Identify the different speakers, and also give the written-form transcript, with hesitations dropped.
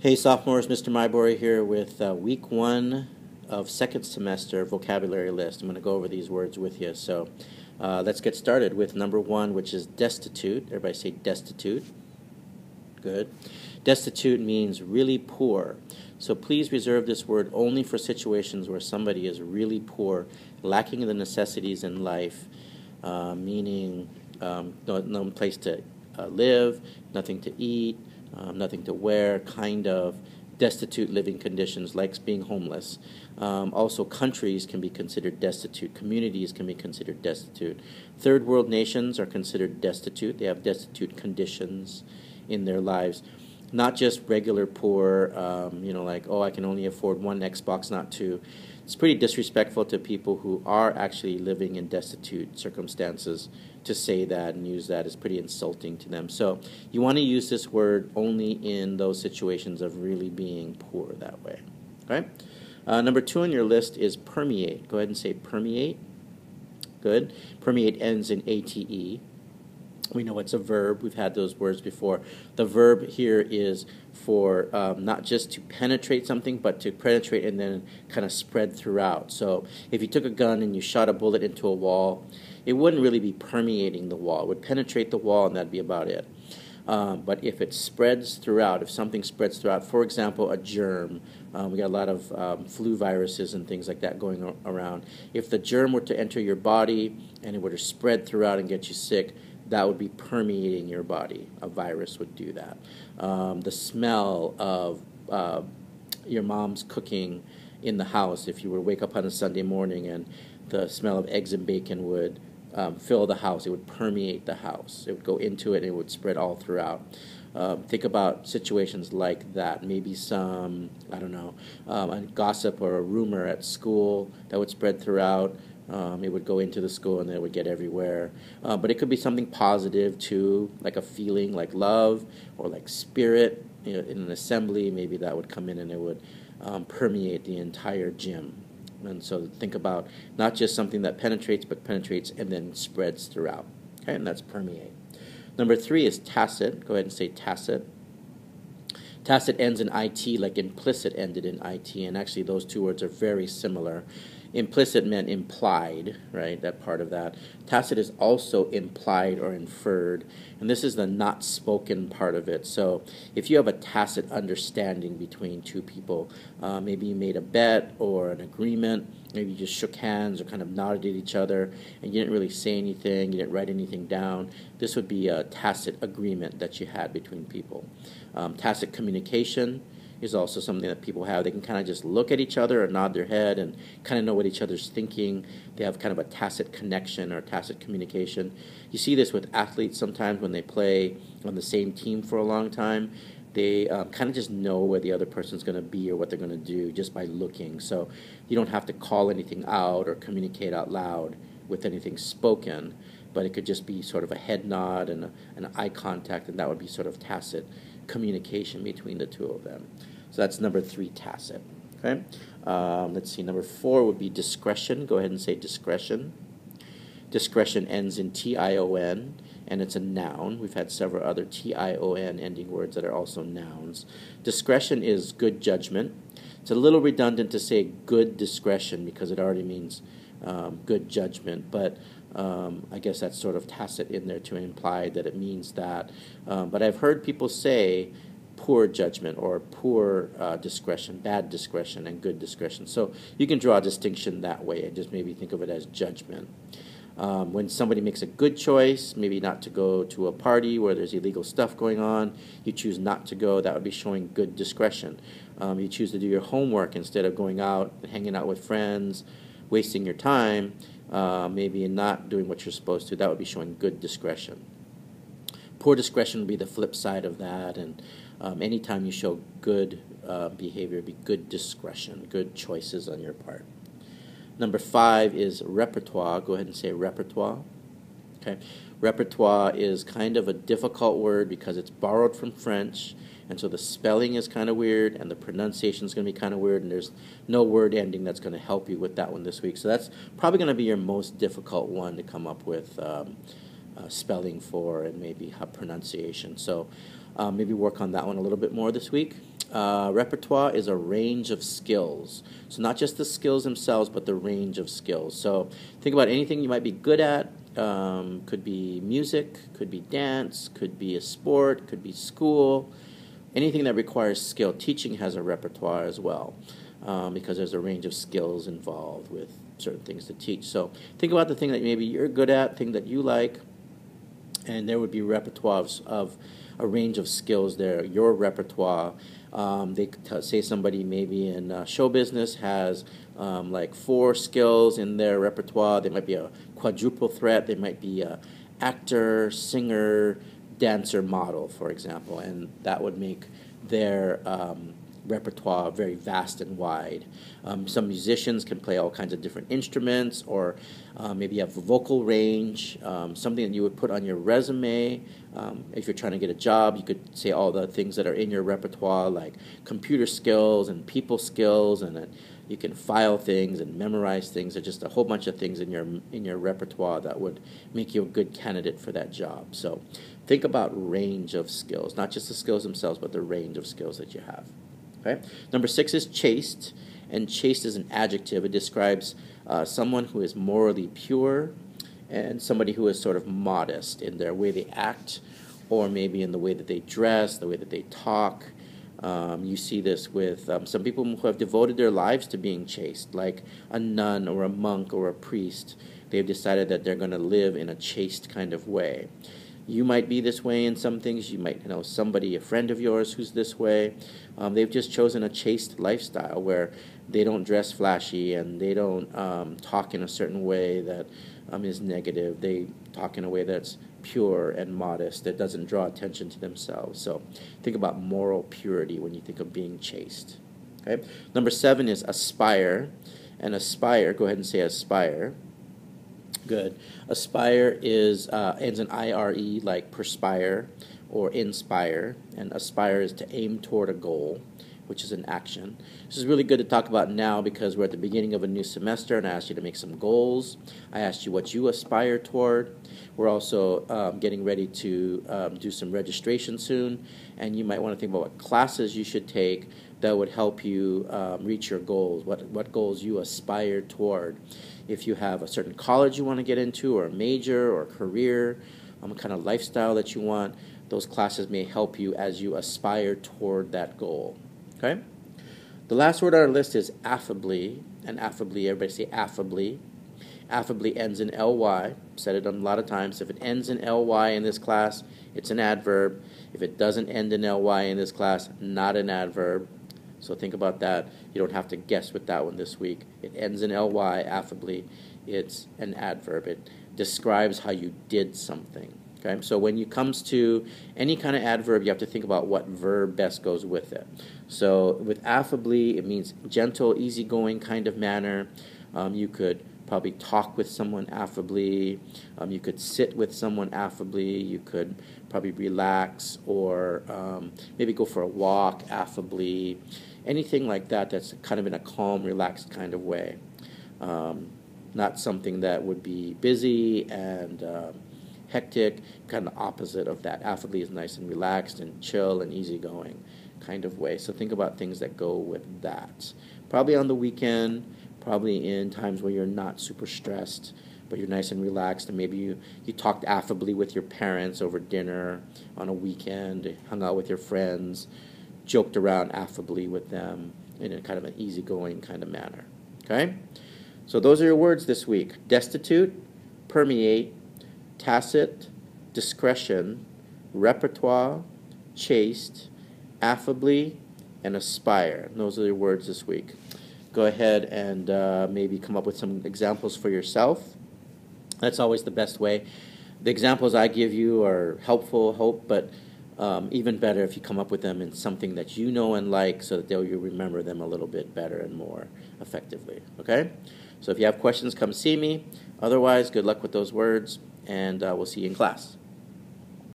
Speaker 1: Hey sophomores, Mr. Maebori here with week 1 of second semester vocabulary list. I'm going to go over these words with you. So let's get started with number 1, which is destitute. Everybody say destitute. Good. Destitute means really poor. So please reserve this word only for situations where somebody is really poor, lacking the necessities in life, meaning no place to live, nothing to eat, nothing to wear, kind of destitute living conditions like being homeless. Also, countries can be considered destitute. Communities can be considered destitute. Third world nations are considered destitute. They have destitute conditions in their lives. Not just regular poor, like, oh, I can only afford one Xbox, not two. It's pretty disrespectful to people who are actually living in destitute circumstances to say that and use that. Is pretty insulting to them. So you want to use this word only in those situations of really being poor that way. Okay? Number 2 on your list is permeate. Go ahead and say permeate. Good. Permeate ends in ate. We know it's a verb. We've had those words before. The verb here is for not just to penetrate something, but to penetrate and then kind of spread throughout. So if you took a gun and you shot a bullet into a wall, it wouldn't really be permeating the wall. It would penetrate the wall, and that'd be about it. But if it spreads throughout, if something spreads throughout, for example, a germ, we got a lot of flu viruses and things like that going around. If the germ were to enter your body and it were to spread throughout and get you sick, that would be permeating your body. A virus would do that. The smell of your mom's cooking in the house, if you were to wake up on a Sunday morning and the smell of eggs and bacon would fill the house, it would permeate the house. It would go into it and it would spread all throughout. Think about situations like that. Maybe some, a gossip or a rumor at school that would spread throughout. It would go into the school and then it would get everywhere. But it could be something positive too, like a feeling like love or like spirit. In an assembly, maybe that would come in and it would permeate the entire gym. And so think about not just something that penetrates, but penetrates and then spreads throughout. Okay, and that's permeate. Number 3 is tacit. Go ahead and say tacit. Tacit ends in it like implicit ended in it, and actually those two words are very similar. Implicit meant implied, right, that part of that. Tacit is also implied or inferred, and this is the not spoken part of it. So if you have a tacit understanding between two people, maybe you made a bet or an agreement, maybe you just shook hands or kind of nodded at each other, and you didn't really say anything, you didn't write anything down, this would be a tacit agreement that you had between people. Tacit communication is also something that people have. They can kind of just look at each other or nod their head and kind of know what each other's thinking. They have kind of a tacit connection or tacit communication. You see this with athletes sometimes when they play on the same team for a long time. They kind of just know where the other person's going to be or what they're going to do just by looking. So you don't have to call anything out or communicate out loud with anything spoken, but it could just be sort of a head nod and an eye contact, and that would be sort of tacit communication between the two of them. So that's number 3, tacit. Okay. Let's see. Number 4 would be discretion. Go ahead and say discretion. Discretion ends in tion, and it's a noun. We've had several other tion ending words that are also nouns. Discretion is good judgment. It's a little redundant to say good discretion because it already means good judgment, but I guess that's sort of tacit in there to imply that it means that. But I've heard people say poor judgment or poor discretion, bad discretion, and good discretion. So you can draw a distinction that way and just maybe think of it as judgment. When somebody makes a good choice, maybe not to go to a party where there's illegal stuff going on, you choose not to go, that would be showing good discretion. You choose to do your homework instead of going out and hanging out with friends, wasting your time, maybe and not doing what you're supposed to, that would be showing good discretion. Poor discretion would be the flip side of that, and anytime you show good behavior, it'd be good discretion, good choices on your part. Number 5 is repertoire. Go ahead and say repertoire. Okay. Repertoire is kind of a difficult word because it's borrowed from French, and so the spelling is kind of weird, and the pronunciation is going to be kind of weird, and there's no word ending that's going to help you with that one this week. So that's probably going to be your most difficult one to come up with spelling for and maybe pronunciation. So maybe work on that one a little bit more this week. Repertoire is a range of skills. So not just the skills themselves, but the range of skills. So think about anything you might be good at. Could be music, could be dance, could be a sport, could be school. Anything that requires skill. Teaching has a repertoire as well, because there's a range of skills involved with certain things to teach. So think about the thing that maybe you're good at, thing that you like, and there would be repertoires of a range of skills there. Your repertoire. They could say somebody maybe in show business has like 4 skills in their repertoire. They might be a quadruple threat. They might be a actor, singer, dancer, model, for example, and that would make their repertoire very vast and wide. Some musicians can play all kinds of different instruments, or maybe you have a vocal range, something that you would put on your resume. If you're trying to get a job, you could say all the things that are in your repertoire, like computer skills and people skills, and you can file things and memorize things. There's just a whole bunch of things in your repertoire that would make you a good candidate for that job. So think about range of skills, not just the skills themselves, but the range of skills that you have. Okay. Number 6 is chaste, and chaste is an adjective. It describes someone who is morally pure and somebody who is sort of modest in their way they act, or maybe in the way that they dress, the way that they talk. You see this with some people who have devoted their lives to being chaste, like a nun or a monk or a priest. They've decided that they're going to live in a chaste kind of way. You might be this way in some things. You might know somebody, a friend of yours, who's this way. They've just chosen a chaste lifestyle where they don't dress flashy and they don't talk in a certain way that is negative. They talk in a way that's pure and modest, that doesn't draw attention to themselves. So think about moral purity when you think of being chaste. Okay. Number 7 is aspire. And aspire, go ahead and say aspire. Good. Aspire is ends in IRE, like perspire or inspire, and aspire is to aim toward a goal, which is an action. This is really good to talk about now because we're at the beginning of a new semester, and I asked you to make some goals. I asked you what you aspire toward. We're also getting ready to do some registration soon, and you might want to think about what classes you should take that would help you reach your goals, what goals you aspire toward. If you have a certain college you want to get into, or a major, or a career, a kind of lifestyle that you want, those classes may help you as you aspire toward that goal. Okay? The last word on our list is affably, and affably, everybody say affably. Affably ends in ly. Said it a lot of times. If it ends in ly in this class, it's an adverb. If it doesn't end in ly in this class, not an adverb. So think about that. You don't have to guess with that one this week. It ends in ly, affably. It's an adverb. It describes how you did something. Okay? So when it comes to any kind of adverb, you have to think about what verb best goes with it. So with affably, it means gentle, easygoing kind of manner. You could probably talk with someone affably. You could sit with someone affably. You could probably relax, or maybe go for a walk affably. Anything like that that's kind of in a calm, relaxed kind of way. Not something that would be busy and hectic, kind of opposite of that. Affably is nice and relaxed and chill and easygoing kind of way. So think about things that go with that. Probably on the weekend, probably in times where you're not super stressed, but you're nice and relaxed, and maybe you talked affably with your parents over dinner on a weekend, hung out with your friends, joked around affably with them in a kind of an easygoing kind of manner. Okay? So those are your words this week. Destitute, permeate, tacit, discretion, repertoire, chaste, affably, and aspire. And those are your words this week. Go ahead and maybe come up with some examples for yourself. That's always the best way. The examples I give you are helpful, hope, but even better if you come up with them in something that you know and like, so that you'll remember them a little bit better and more effectively. Okay? So if you have questions, come see me. Otherwise, good luck with those words, and we'll see you in class.